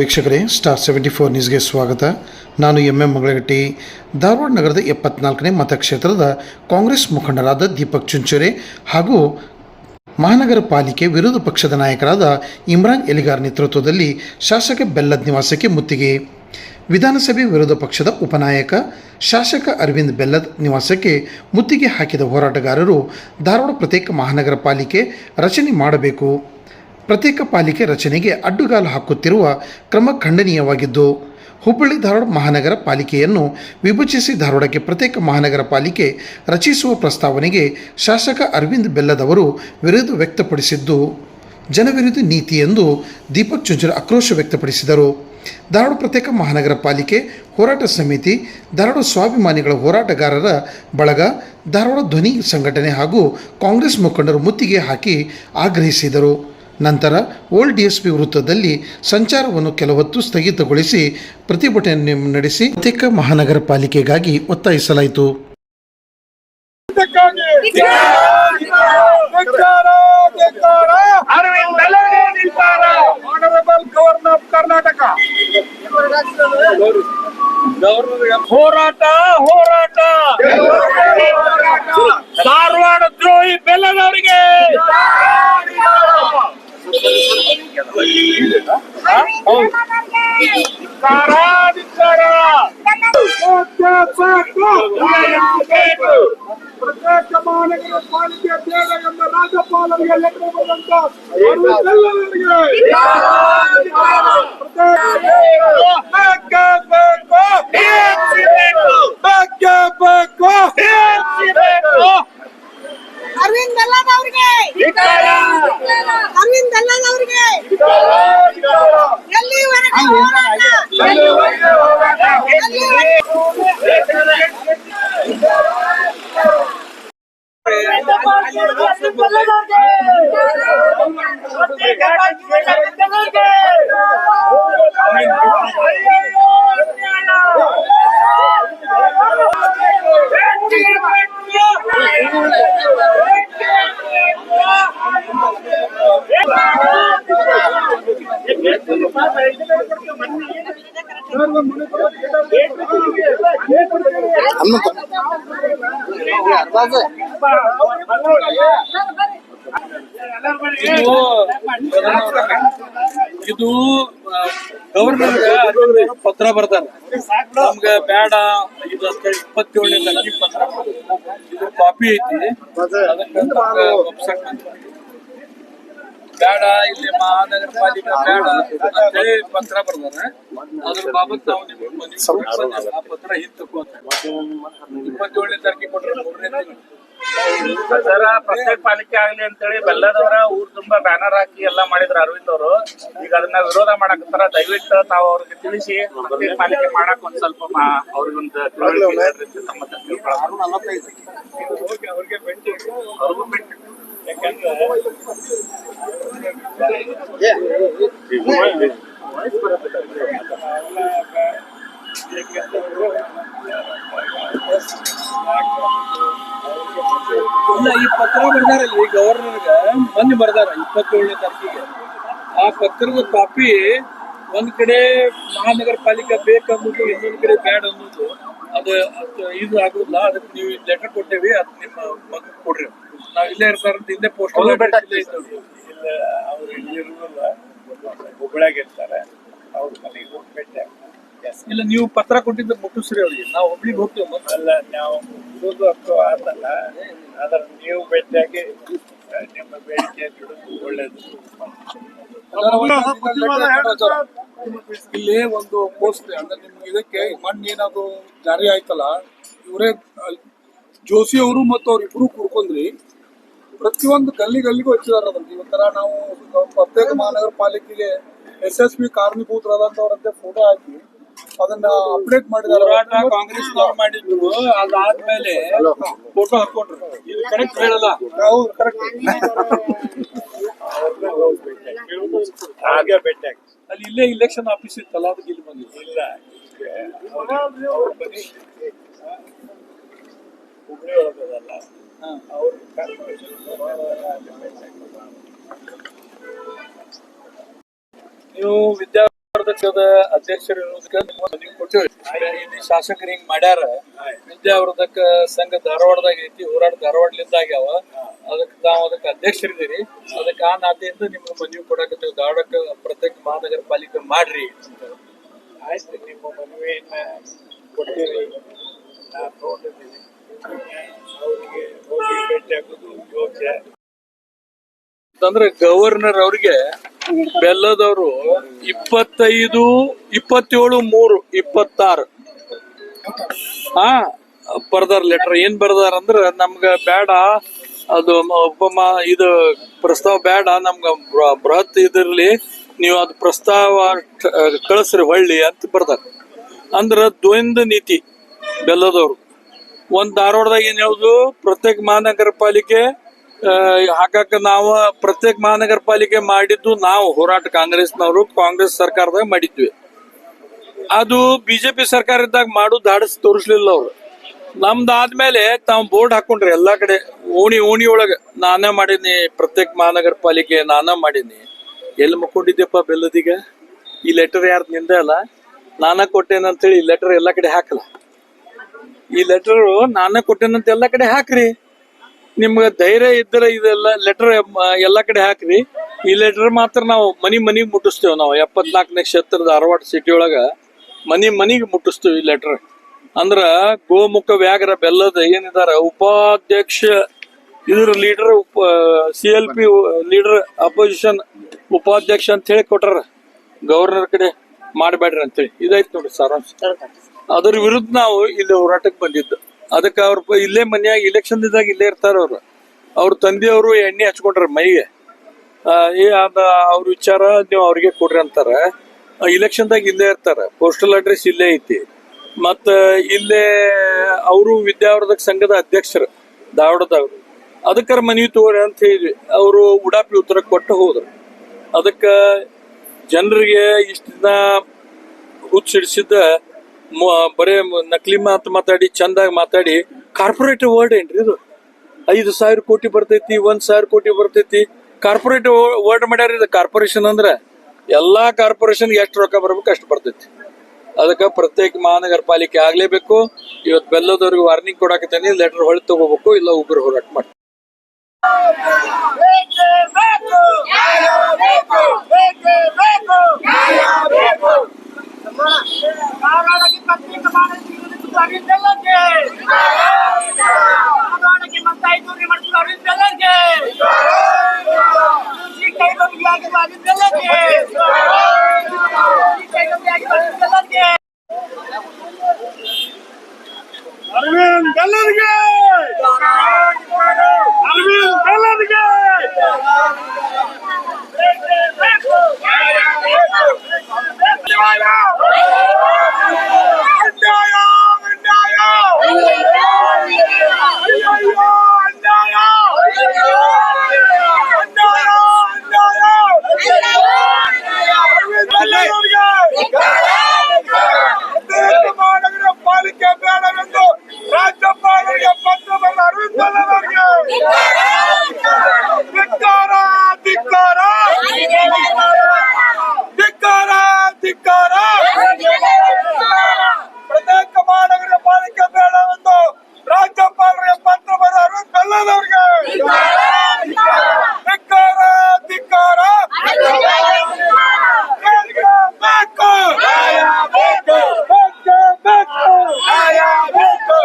ವೀಕ್ಷಕರೇ, ಸ್ಟಾರ್ 74 ನ್ಯೂಸ್ಗೆ ಸ್ವಾಗತ. ನಾನು ಮಗಳಗಟ್ಟಿ. ಧಾರವಾಡ ನಗರದ 74ನೇ ಮತಕ್ಷೇತ್ರದ ಕಾಂಗ್ರೆಸ್ ಮುಖಂಡರಾದ ದೀಪಕ್ ಚುಂಚುರೆ ಹಾಗೂ ಮಹಾನಗರ ಪಾಲಿಕೆ ವಿರೋಧ ಪಕ್ಷದ ನಾಯಕರಾದ ಇಮ್ರಾನ್ ಎಲಿಗಾರ್ ನೇತೃತ್ವದಲ್ಲಿ ಶಾಸಕ ಬೆಲ್ಲದ್ ನಿವಾಸಕ್ಕೆ ಮುತ್ತಿಗೆ. ವಿಧಾನಸಭೆ ವಿರೋಧ ಪಕ್ಷದ ಉಪನಾಯಕ ಶಾಸಕ ಅರವಿಂದ್ ಬೆಲ್ಲದ್ ನಿವಾಸಕ್ಕೆ ಮುತ್ತಿಗೆ ಹಾಕಿದ ಹೋರಾಟಗಾರರು ಧಾರವಾಡ ಪ್ರತ್ಯೇಕ ಮಹಾನಗರ ಪಾಲಿಕೆ ರಚನೆ ಮಾಡಬೇಕು, ಪ್ರತ್ಯೇಕ ಪಾಲಿಕೆ ರಚನೆಗೆ ಅಡ್ಡುಗಾಲು ಹಾಕುತ್ತಿರುವ ಕ್ರಮ ಖಂಡನೀಯವಾಗಿದ್ದು, ಹುಬ್ಬಳ್ಳಿ ಧಾರವಾಡ ಮಹಾನಗರ ಪಾಲಿಕೆಯನ್ನು ವಿಭಜಿಸಿ ಧಾರವಾಡಕ್ಕೆ ಪ್ರತ್ಯೇಕ ಮಹಾನಗರ ಪಾಲಿಕೆ ರಚಿಸುವ ಪ್ರಸ್ತಾವನೆಗೆ ಶಾಸಕ ಅರವಿಂದ್ ಬೆಲ್ಲದ್ ಅವರು ವಿರೋಧ ವ್ಯಕ್ತಪಡಿಸಿದ್ದು ಜನವಿರೋಧಿ ನೀತಿ ಎಂದು ದೀಪಕ್ ಚುಂಚುರೆ ಆಕ್ರೋಶ ವ್ಯಕ್ತಪಡಿಸಿದರು. ಧಾರವಾಡ ಪ್ರತ್ಯೇಕ ಮಹಾನಗರ ಪಾಲಿಕೆ ಹೋರಾಟ ಸಮಿತಿ, ಧಾರವಾಡ ಸ್ವಾಭಿಮಾನಿಗಳ ಹೋರಾಟಗಾರರ ಬಳಗ, ಧಾರವಾಡ ಧ್ವನಿ ಸಂಘಟನೆ ಹಾಗೂ ಕಾಂಗ್ರೆಸ್ ಮುಖಂಡರು ಮುತ್ತಿಗೆ ಹಾಕಿ ಆಗ್ರಹಿಸಿದರು. ನಂತರ ಓಲ್ಡ್ ಡಿಎಸ್ಪಿ ವೃತ್ತದಲ್ಲಿ ಸಂಚಾರವನ್ನು ಕೆಲ ಹೊತ್ತು ಸ್ಥಗಿತಗೊಳಿಸಿ ಪ್ರತಿಭಟನೆ ನಡೆಸಿ ಪ್ರತ್ಯೇಕ ಮಹಾನಗರ ಪಾಲಿಕೆಗಾಗಿ ಒತ್ತಾಯಿಸಲಾಯಿತು. ಹೋರಾಟ ಹೋರಾಟ ಧಾರವಾಡ ದ್ರೋಹಿ ಬೆಲ್ಲದವರಿಗೆ ಪ್ರತ್ಯೇಕ ಮಹಾನಗರ ಪಾಲಿಕೆ ಬೇಡ ಎಂಬ ರಾಜ್ಯಪಾಲರಿಗೆ ಲೆಟರ್ ಬರೆದಂತ ಅರವಿಂದ್ ಬೆಲ್ಲದ್ ಅವರಿಗೆ ಅರವಿಂದ್ ಬೆಲ್ಲದ್ ಅವರಿಗೆ ಎಲ್ಲಿವರೆಗೂ ಹೋರಾಟ ಇದು ಗವರ್ನರ್ ಪತ್ರ ಬರ್ತಾರ, ನಮ್ಗೆ ಬೇಡ ಇದು 27ನೇ ತಾರೀಕಿಗೆ ಪತ್ರ ಇದು ಕಾಪಿ ಐತಿ. ಅದಕ್ಕೆ ಬೇಡ ಇಲ್ಲಿ ಮಹಾನಗರ ಪಾಲಿಕೆ ಬೇಡ ಅಂತೇಳಿ ಪತ್ರ ಬರ್ದಾರ. ಅದ್ರ ಬಾಬತ್ ನಾವು ನಿಮ್ಗೆ ಆ ಪತ್ರ ಹಿಂತಕ್ಕೂ 27ನೇ ತಾರೀಕಿಗೆ ಕೊಟ್ರೆ 3ನೇ ತಿಂಗಳು ಸರ ಪ್ರತ್ಯೇಕ ಪಾಲಿಕೆ ಆಗ್ಲಿ ಅಂತೇಳಿ ಬೆಲ್ಲದವರ ಊರ್ ತುಂಬಾ ಬ್ಯಾನರ್ ಹಾಕಿ ಎಲ್ಲಾ ಮಾಡಿದ್ರ ಅರವಿಂದ್ ಅವರು. ಈಗ ಅದನ್ನ ವಿರೋಧ ಮಾಡಕತ್ತಾರ. ದಯವಿಟ್ಟು ತಾವು ಅವ್ರಿಗೆ ತಿಳಿಸಿ ಪ್ರತ್ಯೇಕ ಪಾಲಿಕೆ ಮಾಡಕ್ ಒಂದ್ ಸ್ವಲ್ಪ ಅವ್ರಿಗೊಂದು ಅವ್ರಿಗೆ ಭೇಟಿ ಅವ್ರಿಗೂ ಭೇಟಿ. ಯಾಕಂದ್ರೆ ಇಲ್ಲ, ಈ ಪತ್ರ ಬರ್ದಾರಲ್ಲಿ ಗವರ್ನರ್ಗ ಮೊನ್ನೆ ಬರ್ದಾರ 27ನೇ ತಾರೀಕಿಗೆ. ಆ ಪತ್ರದ ಕಾಪಿ ಒಂದ್ ಕಡೆ ಮಹಾನಗರ ಪಾಲಿಕೆ ಬೇಕನ್ನೋದು, ಇನ್ನೊಂದ್ ಕಡೆ ಬ್ಯಾಡ್ ಅನ್ನೋದು ಅದು ಇದು ಆಗುದಿಲ್ಲ. ಅದಕ್ಕೆ ನೀವು ಲೆಟರ್ ಕೊಟ್ಟೇವಿ, ಅದ್ ನಿಮ್ಮ ಮಗ ಕೊಡ್ರಿ. ನಾವ್ ಇಲ್ಲೇ ಇರ್ತಾರ ಹಿಂದೆ ಪೋಸ್ಟ್ ಅವ್ರು ಇಲ್ಲಿ ಇರುವುದಿಲ್ಲ, ಹುಬ್ಬಳ್ಳಿಯಾಗ ಇರ್ತಾರೆ. ಅವ್ರ ಮನೆಗೆ ಹೋಗಿ ಭೇಟಿ ಇಲ್ಲ, ನೀವು ಪತ್ರ ಕೊಟ್ಟಿದ್ದ ಮುಟ್ಟಿಸ್ರಿ ಅವ್ರಿಗೆ. ನಾವು ಒಬ್ಳಿಗೆ ಹೋಗ್ತೇವೆ ಮೊದಲ ನಾವು ಮುಗಿದು ಅಷ್ಟು ಆದಲ್ಲ. ಆದ್ರೆ ನೀವು ಭೇಟಿಯಾಗಿ ನಿಮ್ಮ ಬೇಡಿಕೆ ಬಿಡುದು ಒಳ್ಳೇದು. ಇಲ್ಲಿ ಒಂದು ಪೋಸ್ಟ್ ಅಂದ್ರೆ ನಿಮ್ಗೆ ಇದಕ್ಕೆ ಮಣ್ಣೇನಾದ್ರು ಜಾರಿ ಆಯ್ತಲ್ಲ, ಇವರೇ ಜೋಶಿ ಅವರು ಮತ್ತು ಅವ್ರಿಬ್ರು ಕೂಡ್ಕೊಂಡ್ರಿ ಪ್ರತಿಯೊಂದು ಗಲ್ಲಿಗೂ ಹಚ್ಚಿದಾರ. ಅದನ್ನ ಇವತ್ತರ ನಾವು ಪ್ರತ್ಯೇಕ ಮಹಾನಗರ ಪಾಲಿಕೆಗೆ SSB ಕಾರಣೀಭೂತರಾದಂತವ್ರಂತೆ ಫೋಟೋ ಹಾಕಿ ಅದನ್ನ ಅಪ್ಡೇಟ್ ಮಾಡಿದಾರೆ. ಕಾಂಗ್ರೆಸ್ನವ್ರು ಮಾಡಿದ್ರು, ಅದಾದ್ಮೇಲೆ ಫೋಟೋ ಹಾಕೊಂಡ್ರು. ಇದು ಕರೆಕ್ಟ್ ಹೇಳಲ್ಲ. ಹೌದು, ಕರೆಕ್ಟ್. ಹಾಗೆ ಭೇಟಿ ಆಗಿ ಅಲ್ಲಿ ಇಲ್ಲೇ ಇಲೆಕ್ಷನ್ ಆಫೀಸ್ ಇತ್ತಲ್ಲ, ಅದಕ್ಕೆ ಇಲ್ಲಿ ಬಂದಿಲ್ಲ. ಇಲ್ಲ ಹುಬ್ಳಿ ಒಳಗದಲ್ಲ ಅವ್ರು ನೀವು ವಿದ್ಯಾವರ್ಧಕದ ಅಧ್ಯಕ್ಷರು ನೀವು ಕೊಟ್ಟಿವಿ. ಇಲ್ಲಿ ಶಾಸಕರು ಹಿಂಗ್ ಮಾಡ್ಯಾರ. ವಿದ್ಯಾವರ್ಧಕ ಸಂಘ ಧಾರವಾಡದಾಗ ಐತಿ, ಹೋರಾಟ ಧಾರವಾಡಲಿಂದ ಆಗ್ಯಾವ. ಅದಕ್ಕೆ ಅಧ್ಯಕ್ಷರಿದ್ದೀರಿ. ಅದಕ್ಕೆ ಆ ನಾತೆಯಿಂದ ನಿಮ್ಗೆ ಮನವಿ ಕೊಡಕತ್ತೇವೆ, ಧಾರವಾಡಕ್ಕೆ ಪ್ರತ್ಯೇಕ ಮಹಾನಗರ ಪಾಲಿಕೆ ಮಾಡ್ರಿ ಅಂತ. ಆಯ್ತು, ನಿಮ್ಮ ಮನವಿಯನ್ನ ಕೊಟ್ಟಿರಿ, ನಾನು ನೋಡಿದ್ದೀನಿ. ಅವರಿಗೆ ಹೋಗಿ ಭೇಟಿ ಆಗೋದು ಯೋಗ್ಯ. ಅಂದ್ರೆ ಗವರ್ನರ್ ಅವ್ರಿಗೆ ಬೆಲ್ಲದವರು 25, 27, 3, 26 ಬರ್ದಾರ ಲೆಟರ್. ಏನ್ ಬರ್ದಾರ ಅಂದ್ರ ನಮ್ಗ ಬೇಡ ಅದು ಇದು ಪ್ರಸ್ತಾವ ಬೇಡ, ನಮ್ಗ ಬೃಹತ್ ಇದಿರ್ಲಿ, ನೀವು ಅದು ಪ್ರಸ್ತಾವ ಕಳಿಸ್ರಿ ಹೊಳ್ಳಿ ಅಂತ ಬರ್ದಾರ. ಅಂದ್ರ ದ್ವಂದ್ವ ನೀತಿ ಬೆಲ್ಲದವ್ರು. ಒಂದ್ ಧಾರವಾಡದಾಗ ಏನ್ ಹೇಳುದು, ಪ್ರತ್ಯೇಕ ಮಹಾನಗರ ಪಾಲಿಕೆ ಹಾಕಾಕ ನಾವು ಪ್ರತ್ಯೇಕ ಮಹಾನಗರ ಪಾಲಿಕೆ ಮಾಡಿದ್ದು ನಾವು ಹೋರಾಟ ಕಾಂಗ್ರೆಸ್ ಸರ್ಕಾರದಾಗ ಮಾಡಿದ್ವಿ. ಅದು ಬಿಜೆಪಿ ಸರ್ಕಾರ ಇದ್ದಾಗ ಮಾಡೋದು ಧಾಡಸ್ ತೋರಿಸ್ಲಿಲ್ಲ ಅವ್ರು. ನಮ್ದಾದ್ಮೇಲೆ ತಾವ್ ಬೋರ್ಡ್ ಹಾಕೊಂಡ್ರಿ ಎಲ್ಲಾ ಕಡೆ, ಓಣಿ ಒಳಗ ನಾನೇ ಮಾಡೀನಿ ಪ್ರತ್ಯೇಕ ಮಹಾನಗರ ಪಾಲಿಕೆ, ನಾನ ಮಾಡೀನಿ. ಎಲ್ಲಿ ಮುಕ್ಕೊಂಡಿದ್ಯಪ್ಪ ಬೆಲ್ಲದೀಗ? ಈ ಲೆಟರ್ ಯಾರ್ದು? ನಿಂದೆ ಅಲ್ಲ, ನಾನ ಕೊಟ್ಟೇನಂತೇಳಿ ಈ ಲೆಟರ್ ಎಲ್ಲಾ ಕಡೆ ಹಾಕಲ್ಲ. ಈ ಲೆಟರ್ ನಾನ ಕೊಟ್ಟೇನಂತ ಎಲ್ಲಾ ಕಡೆ ಹಾಕ್ರಿ. ನಿಮ್ಗ ಧೈರ್ಯ ಇದ್ರೆ ಇದೆಲ್ಲ ಲೆಟರ್ ಎಲ್ಲಾ ಕಡೆ ಹಾಕ್ರಿ. ಈ ಲೆಟರ್ ಮಾತ್ರ ನಾವು ಮನಿಗ್ ಮುಟ್ಟಿಸ್ತೇವೆ. ನಾವು 74ನೇ ಕ್ಷೇತ್ರ ಧಾರವಾಡ ಸಿಟಿ ಒಳಗ ಮನಿಗೆ ಮುಟ್ಟಿಸ್ತೇವೆ ಈ ಲೆಟರ್. ಅಂದ್ರ ಗೋಮುಖ ವ್ಯಾಘ್ರ ಬೆಲ್ಲದ ಏನಿದಾರ ಉಪಾಧ್ಯಕ್ಷ, ಇದ್ರ ಲೀಡರ್, CLP ಲೀಡರ್, ಅಪೋಸಿಷನ್ ಉಪಾಧ್ಯಕ್ಷ ಅಂತ ಹೇಳಿ ಕೊಟ್ಟಾರ. ಗವರ್ನರ್ ಕಡೆ ಮಾಡಬೇಡ್ರಿ ಅಂತೇಳಿ ಇದಾಯ್ತು ನೋಡ್ರಿ ಸಾರಾಂಶ. ಅದ್ರ ವಿರುದ್ಧ ನಾವು ಇಲ್ಲಿ ಹೋರಾಟಕ್ಕೆ ಬಂದಿದ್ದು. ಅದಕ್ಕೆ ಅವ್ರ ಇಲ್ಲೇ ಮನ್ಯಾಗ ಇಲೆಕ್ಷನ್ ಇದ್ದಾಗ ಇಲ್ಲೇ ಇರ್ತಾರ ಅವ್ರ ತಂದೆಯವರು ಎಣ್ಣೆ ಹಚ್ಕೊಂಡ್ರ ಮೈಗೆ. ಅವ್ರ ವಿಚಾರ ನೀವು ಅವ್ರಿಗೆ ಕೊಡ್ರಿ ಅಂತಾರ. ಇಲೆಕ್ಷನ್ದಾಗ ಇಲ್ಲೇ ಇರ್ತಾರ, ಪೋಸ್ಟಲ್ ಅಡ್ರೆಸ್ ಇಲ್ಲೇ ಐತಿ. ಮತ್ತ ಇಲ್ಲೇ ಅವರು ವಿದ್ಯಾವರ್ಧಕ ಸಂಘದ ಅಧ್ಯಕ್ಷರು ಧಾರವಾಡದವ್ರು. ಅದಕ್ಕರ ಮನವಿ ತಗೋರಿ ಅಂತ ಹೇಳಿದ್ವಿ. ಅವರು ಉಡಾಪಿ ಉತ್ತರ ಕೊಟ್ಟು ಹೋದ್ರು. ಅದಕ್ಕ ಜನರಿಗೆ ಇಷ್ಟ ದಿನ ಹುಚ್ಚಿಡಿಸಿದ್ದ ಬರೇ ನಕಲಿ ಮಾತಾಡಿ ಚಂದಾಗಿ ಮಾತಾಡಿ ಕಾರ್ಪೊರೇಟ್ ವರ್ಡ್ ಏನ್ರಿ ಇದು? 5,000 ಕೋಟಿ ಬರ್ತೈತಿ, 1,000 ಕೋಟಿ ಬರ್ತೈತಿ, ಕಾರ್ಪೊರೇಟ್ ವರ್ಡ್ ಮಾಡ್ಯಾರ. ಇದು ಕಾರ್ಪೊರೇಷನ್ ಅಂದ್ರ ಎಲ್ಲಾ ಕಾರ್ಪೊರೇಷನ್ ಎಷ್ಟು ರೊಕ್ಕ ಬರ್ಬೇಕು ಅಷ್ಟು ಬರ್ತೈತಿ. ಅದಕ್ಕ ಪ್ರತ್ಯೇಕ ಮಹಾನಗರ ಪಾಲಿಕೆ ಆಗ್ಲೇಬೇಕು. ಇವತ್ತು ಬೆಲ್ಲದವ್ರಿಗೆ ವಾರ್ನಿಂಗ್ ಕೊಡಾಕತ್ತೇನೆ, ಲೆಟರ್ ಹೊಳಿ ತಗೋಬೇಕು, ಇಲ್ಲ ಉಗ್ರ ಹೋರಾಟ ಮಾಡಿ. ಅರವಿಂದ್ ಬೆಲ್ಲದಿಗೆ, ಅರವಿಂದ್ ಬೆಲ್ಲದಿಗೆ. ಮಹಾನಗರ ಪಾಲಿಕೆ ಬೇಡವೆಂದು ರಾಜ್ಯಪಾಲರಿಗೆ ಪತ್ರ ಬರೆದ ಅರವಿಂದ್ ಬೆಲ್ಲದವರಿಗೆ ಧಿಕ್ಕಾರ, ಧಿಕ್ಕಾರ, ಧಿಕ್ಕಾರ, ಧಿಕ್ಕಾರ. ಪ್ರತ್ಯೇಕ ಮಹಾನಗರ ಪಾಲಿಕೆ ಬೇಡವೆಂದು ರಾಜ್ಯಪಾಲರಿಗೆ ಪತ್ರ ಬರೆದ ಅರವಿಂದ್ ಬೆಲ್ಲದವರಿಗೆ ಧಿಕ್ಕಾರ, ಧಿಕ್ಕಾರ. ಬೇಕು